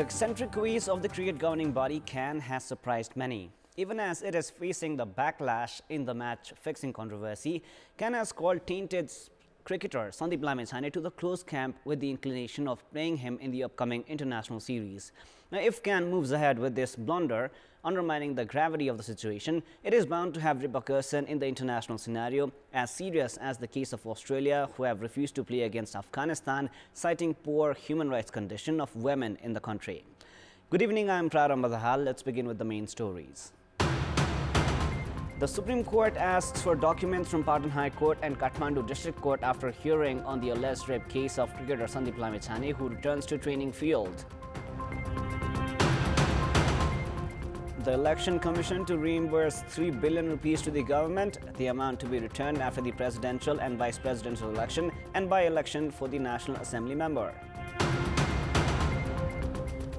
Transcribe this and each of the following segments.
The eccentric ways of the cricket governing body CAN has surprised many. Even as it is facing the backlash in the match-fixing controversy, CAN has called tainted cricketer Sandeep Lamechhane to the close camp with the inclination of playing him in the upcoming international series. Now, if CAN moves ahead with this blunder, undermining the gravity of the situation, it is bound to have repercussions in the international scenario as serious as the case of Australia, who have refused to play against Afghanistan, citing poor human rights condition of women in the country. Good evening, I am Arun Kumari. Let's begin with the main stories. The Supreme Court asks for documents from Patan High Court and Kathmandu District Court after hearing on the alleged rape case of cricketer Sandeep Lamechhane, who returns to training field. The Election Commission to reimburse 3 billion rupees to the government, the amount to be returned after the presidential and vice presidential election and by-election for the National Assembly member.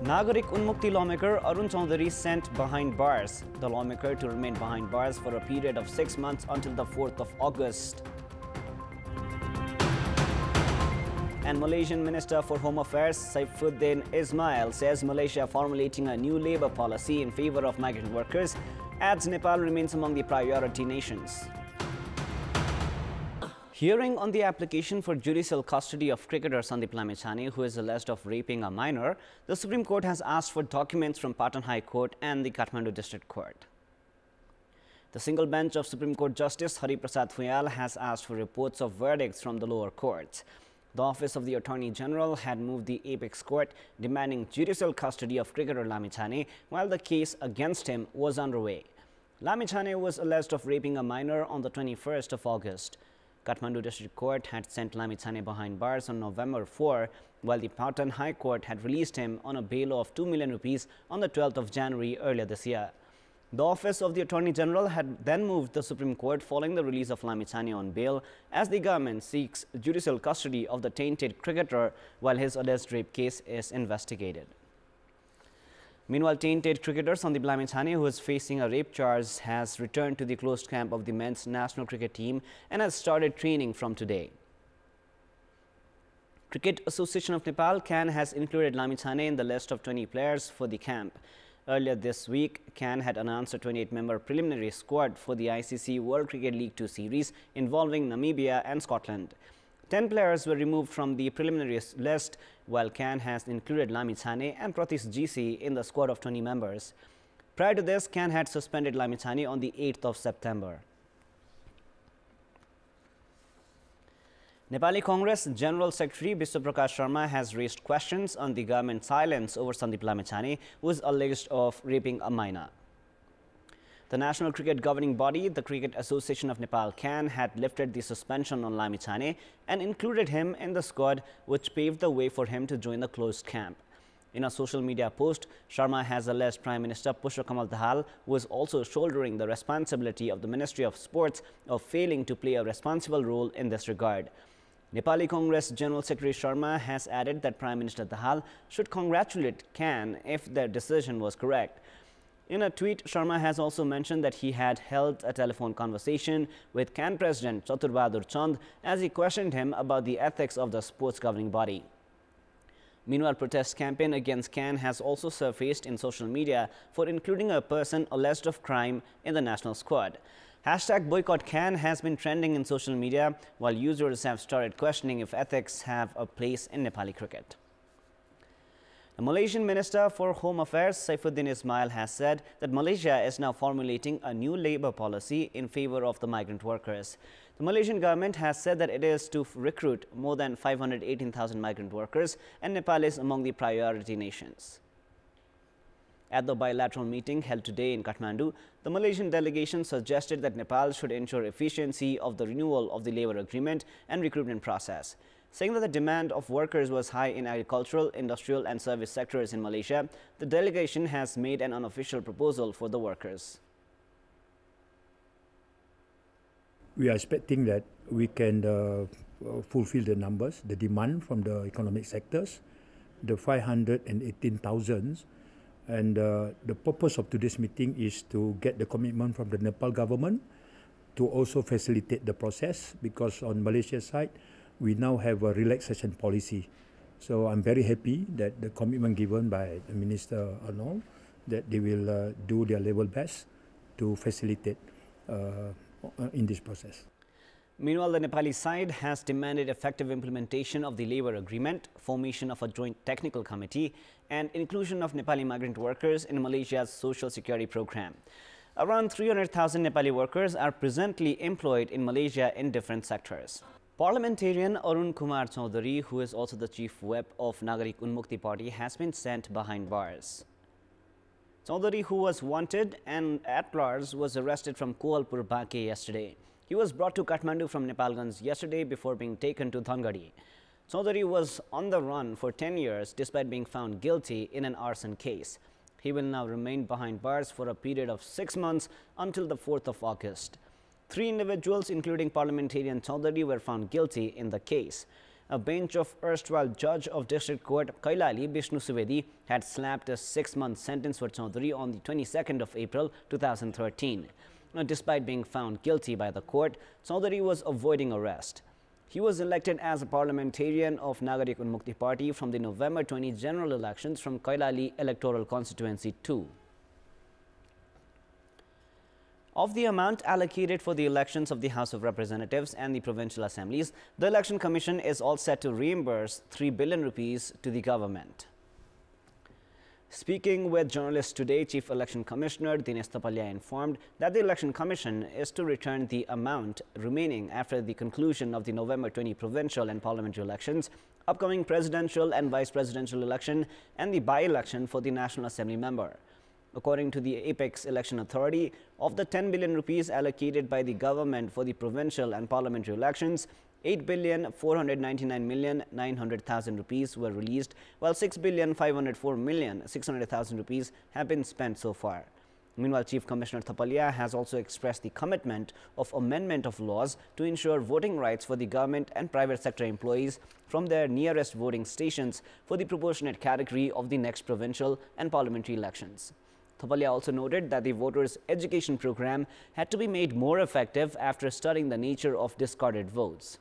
Nagarik Unmukti lawmaker Arun Kumari sent behind bars. The lawmaker to remain behind bars for a period of 6 months until the 4th of August. And Malaysian Minister for Home Affairs Saifuddin Ismail says Malaysia formulating a new labour policy in favour of migrant workers, adds Nepal remains among the priority nations. Hearing on the application for judicial custody of cricketer Sandeep Lamechhane, who is alleged of raping a minor, the Supreme Court has asked for documents from Patan High Court and the Kathmandu District Court. The single bench of Supreme Court Justice Hari Prasad Fuyal has asked for reports of verdicts from the lower courts. The Office of the Attorney General had moved the Apex Court demanding judicial custody of cricketer Lamechhane while the case against him was underway. Lamechhane was alleged of raping a minor on the 21st of August. Kathmandu District Court had sent Lamechhane behind bars on November 4, while the Patan High Court had released him on a bail of 2 million rupees on the 12th of January earlier this year. The Office of the Attorney General had then moved the Supreme Court following the release of Lamechhane on bail as the government seeks judicial custody of the tainted cricketer while his alleged rape case is investigated. Meanwhile, tainted cricketer Sandeep Lamechhane, who is facing a rape charge, has returned to the closed camp of the men's national cricket team and has started training from today. Cricket Association of Nepal CAN has included Lamechhane in the list of 20 players for the camp. Earlier this week, CAN had announced a 28-member preliminary squad for the ICC World Cricket League 2 series involving Namibia and Scotland. 10 players were removed from the preliminary list, while CAN has included Lamechhane and Pratis GC in the squad of 20 members. Prior to this, CAN had suspended Lamechhane on the 8th of September. Nepali Congress General Secretary Biswa Prakash Sharma has raised questions on the government's silence over Sandeep Lamechhane, who is alleged of raping a minor. The national cricket governing body, the Cricket Association of Nepal CAN, had lifted the suspension on Lamechhane and included him in the squad, which paved the way for him to join the closed camp. In a social media post, Sharma has alleged Prime Minister Pushpa Kamal Dahal, who is also shouldering the responsibility of the Ministry of Sports, of failing to play a responsible role in this regard. Nepali Congress General Secretary Sharma has added that Prime Minister Dahal should congratulate CAN if their decision was correct. In a tweet, Sharma has also mentioned that he had held a telephone conversation with CAN President Chatur Bahadur Chand as he questioned him about the ethics of the sports governing body. Meanwhile, protest campaign against CAN has also surfaced in social media for including a person alleged of crime in the national squad. Hashtag boycott CAN has been trending in social media, while users have started questioning if ethics have a place in Nepali cricket. The Malaysian Minister for Home Affairs Saifuddin Ismail has said that Malaysia is now formulating a new labour policy in favour of the migrant workers. The Malaysian government has said that it is to recruit more than 518,000 migrant workers, and Nepal is among the priority nations. At the bilateral meeting held today in Kathmandu, the Malaysian delegation suggested that Nepal should ensure efficiency of the renewal of the labour agreement and recruitment process. Saying that the demand of workers was high in agricultural, industrial and service sectors in Malaysia, the delegation has made an unofficial proposal for the workers. We are expecting that we can fulfill the numbers, the demand from the economic sectors, the 518,000. And the purpose of today's meeting is to get the commitment from the Nepal government to also facilitate the process, because on Malaysia's side, we now have a relaxation policy So I'm very happy that the commitment given by the Minister Arnold that they will do their level best to facilitate in this process. Meanwhile, the Nepali side has demanded effective implementation of the labour agreement, formation of a joint technical committee and inclusion of Nepali migrant workers in Malaysia's social security program. Around 300,000 Nepali workers are presently employed in Malaysia in different sectors. Parliamentarian Arun Kumari, who is also the chief whip of Nagarik Unmukti Party, has been sent behind bars. Chaudhary, who was wanted and at large, was arrested from Koalpur Bake yesterday. He was brought to Kathmandu from Nepalganj yesterday before being taken to Dhangadi. Chaudhary was on the run for 10 years despite being found guilty in an arson case. He will now remain behind bars for a period of 6 months until the 4th of August. 3 individuals, including parliamentarian Chaudhary, were found guilty in the case. A bench of erstwhile judge of District Court Kailali, Vishnu Suvedi, had slapped a 6-month sentence for Chaudhary on the 22nd of April 2013. Now, despite being found guilty by the court, Chaudhary was avoiding arrest. He was elected as a parliamentarian of Nagarik Unmukti Party from the November 20 general elections from Kailali Electoral Constituency 2. Of the amount allocated for the elections of the House of Representatives and the provincial assemblies, the Election Commission is all set to reimburse 3 billion rupees to the government. Speaking with journalists today, Chief Election Commissioner Dinesh Tapalia informed that the Election Commission is to return the amount remaining after the conclusion of the November 20 provincial and parliamentary elections, upcoming presidential and vice presidential election, and the by-election for the National Assembly member. According to the Apex Election Authority, of the 10 billion rupees allocated by the government for the provincial and parliamentary elections, 8,499,900,000 rupees were released, while 6,504,600,000 rupees have been spent so far. Meanwhile, Chief Commissioner Thapalia has also expressed the commitment of amendment of laws to ensure voting rights for the government and private sector employees from their nearest voting stations for the proportionate category of the next provincial and parliamentary elections. Thapalia also noted that the voters' education program had to be made more effective after studying the nature of discarded votes.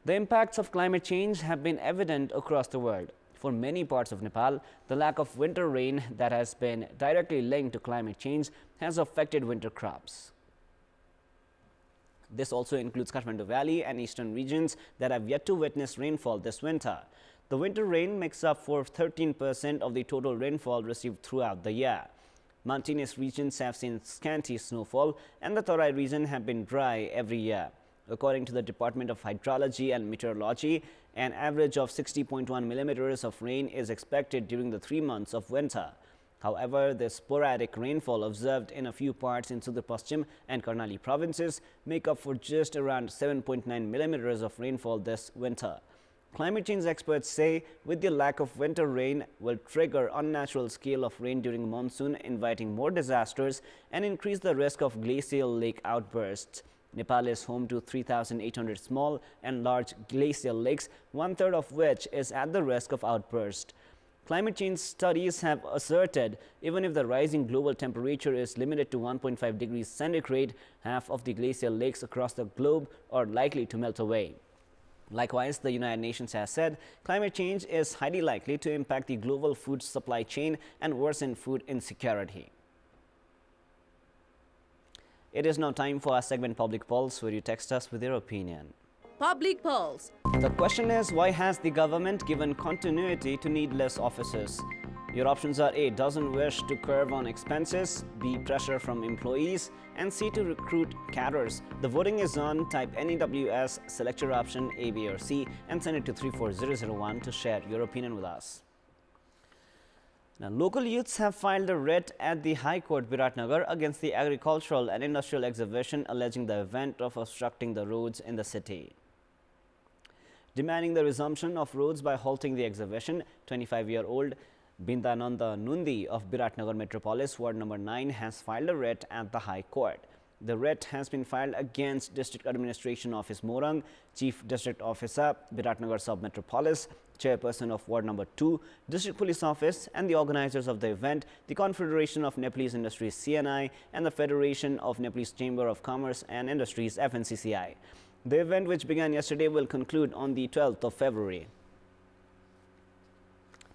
The impacts of climate change have been evident across the world. For many parts of Nepal, the lack of winter rain that has been directly linked to climate change has affected winter crops. This also includes Kathmandu Valley and eastern regions that have yet to witness rainfall this winter. The winter rain makes up for 13% of the total rainfall received throughout the year. Mountainous regions have seen scanty snowfall and the Tarai region have been dry every year. According to the Department of Hydrology and Meteorology, an average of 60.1 millimeters of rain is expected during the 3 months of winter. However, the sporadic rainfall observed in a few parts in Sudar Paschim and Karnali provinces make up for just around 7.9 millimeters of rainfall this winter. Climate change experts say with the lack of winter rain will trigger unnatural scale of rain during monsoon, inviting more disasters and increase the risk of glacial lake outbursts. Nepal is home to 3,800 small and large glacial lakes, 1/3 of which is at the risk of outburst. Climate change studies have asserted even if the rising global temperature is limited to 1.5 degrees centigrade, half of the glacial lakes across the globe are likely to melt away. Likewise, the United Nations has said climate change is highly likely to impact the global food supply chain and worsen food insecurity. It is now time for our segment Public Pulse, where you text us with your opinion. Public Pulse. The question is, why has the government given continuity to needless officers? Your options are A, doesn't wish to curb on expenses, B, pressure from employees, and C, to recruit cadres. The voting is on. Type NEWS, select your option A, B or C and send it to 34001 to share your opinion with us. Now, local youths have filed a writ at the High Court Biratnagar against the agricultural and industrial exhibition, alleging the event of obstructing the roads in the city. Demanding the resumption of roads by halting the exhibition, 25-year-old Bindananda Nundi of Biratnagar Metropolis, Ward number 9, has filed a writ at the High Court. The writ has been filed against District Administration Office Morang, Chief District Officer, Biratnagar Sub-Metropolis, Chairperson of Ward number 2, District Police Office, and the organizers of the event, the Confederation of Nepalese Industries CNI, and the Federation of Nepalese Chamber of Commerce and Industries FNCCI. The event, which began yesterday, will conclude on the 12th of February.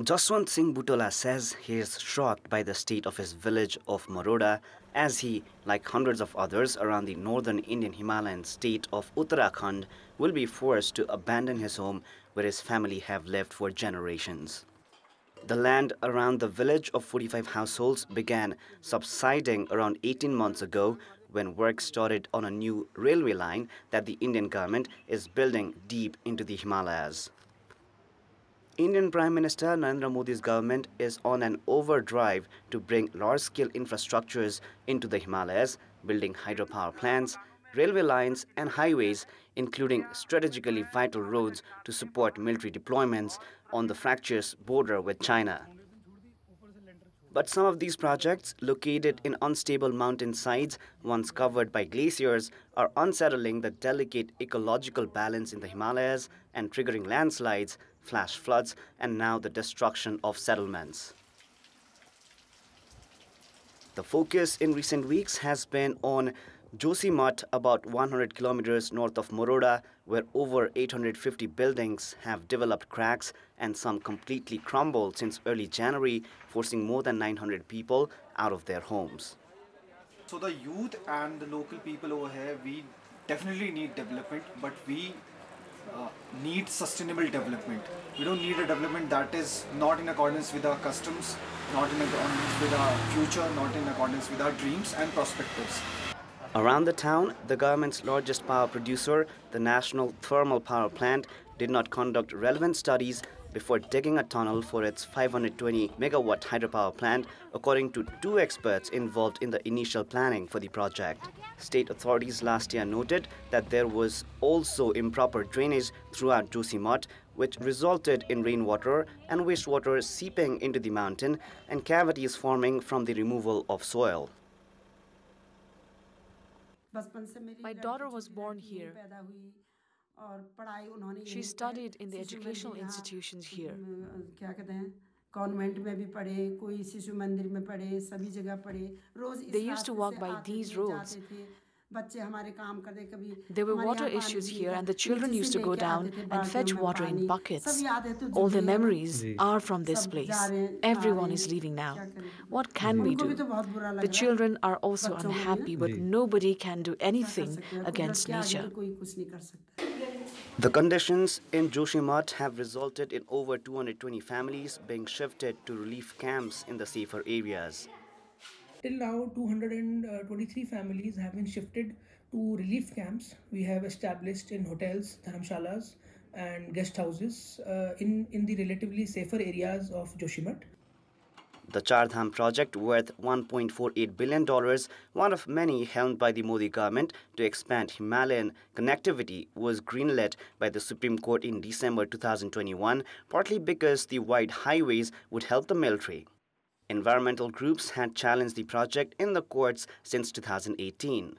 Jaswant Singh Butola says he is shocked by the state of his village of Maroda, as he, like hundreds of others around the northern Indian Himalayan state of Uttarakhand, will be forced to abandon his home where his family have lived for generations. The land around the village of 45 households began subsiding around 18 months ago when work started on a new railway line that the Indian government is building deep into the Himalayas. Indian Prime Minister Narendra Modi's government is on an overdrive to bring large-scale infrastructures into the Himalayas, building hydropower plants, railway lines and highways, including strategically vital roads to support military deployments on the fractious border with China. But some of these projects, located in unstable mountainsides once covered by glaciers, are unsettling the delicate ecological balance in the Himalayas and triggering landslides, flash floods, and now the destruction of settlements. The focus in recent weeks has been on Josimath, about 100 kilometers north of Maroda, where over 850 buildings have developed cracks and some completely crumbled since early January, forcing more than 900 people out of their homes. So the youth and the local people over here, we definitely need development, but we need sustainable development. We don't need a development that is not in accordance with our customs, not in accordance with our future, not in accordance with our dreams and perspectives. Around the town, the government's largest power producer, the National Thermal Power Plant, did not conduct relevant studies before digging a tunnel for its 520-megawatt hydropower plant, according to two experts involved in the initial planning for the project. State authorities last year noted that there was also improper drainage throughout Josimath, which resulted in rainwater and wastewater seeping into the mountain and cavities forming from the removal of soil. My daughter was born here. She studied in the educational institutions here. They used to walk by these roads. There were water issues here and the children used to go down and fetch water in buckets. All their memories are from this place. Everyone is leaving now. What can we do? The children are also unhappy, but nobody can do anything against nature. The conditions in Josimath have resulted in over 220 families being shifted to relief camps in the safer areas. Till now, 223 families have been shifted to relief camps. We have established in hotels, dharamshalas and guest houses in the relatively safer areas of Josimath. The Char Dham project, worth $1.48 billion, one of many helmed by the Modi government to expand Himalayan connectivity, was greenlit by the Supreme Court in December 2021, partly because the wide highways would help the military. Environmental groups had challenged the project in the courts since 2018.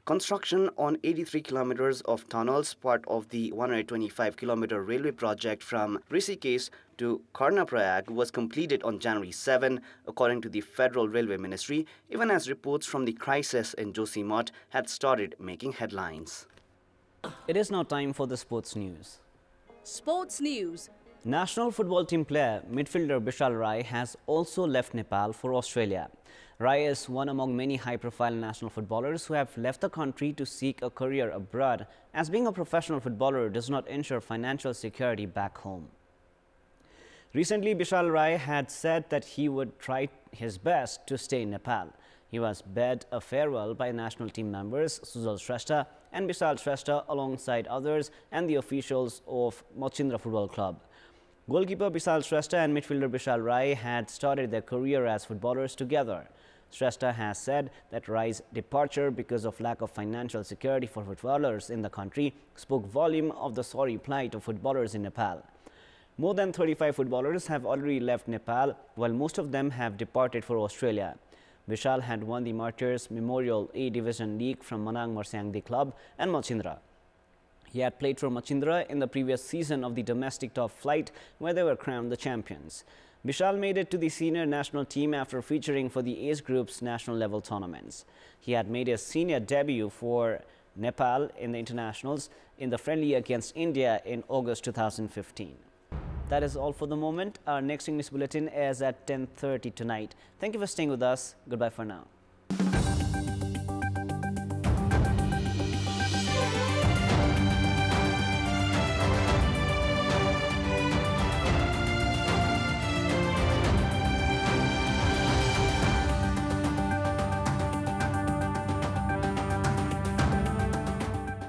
Construction on 83 kilometers of tunnels, part of the 125-kilometer railway project from Rishikesh to Karnaprayag, was completed on January 7, according to the Federal Railway Ministry, even as reports from the crisis in Josimath had started making headlines. It is now time for the sports news. Sports news. National football team player, midfielder Bishal Rai has also left Nepal for Australia. Rai is one among many high-profile national footballers who have left the country to seek a career abroad, as being a professional footballer does not ensure financial security back home. Recently, Bishal Rai had said that he would try his best to stay in Nepal. He was bid a farewell by national team members Sujal Shrestha and Bishal Shrestha alongside others and the officials of Machindra Football Club. Goalkeeper Bishal Shrestha and midfielder Bishal Rai had started their career as footballers together. Shrestha has said that Rai's departure because of lack of financial security for footballers in the country spoke volume of the sorry plight of footballers in Nepal. More than 35 footballers have already left Nepal, while most of them have departed for Australia. Bishal had won the Martyrs Memorial A Division League from Manang Marsyangdi Club and Machindra. He had played for Machindra in the previous season of the domestic top flight, where they were crowned the champions. Bishal made it to the senior national team after featuring for the age group's national level tournaments. He had made his senior debut for Nepal in the internationals in the friendly against India in August 2015. That is all for the moment. Our next English bulletin is at 10:30 tonight. Thank you for staying with us. Goodbye for now.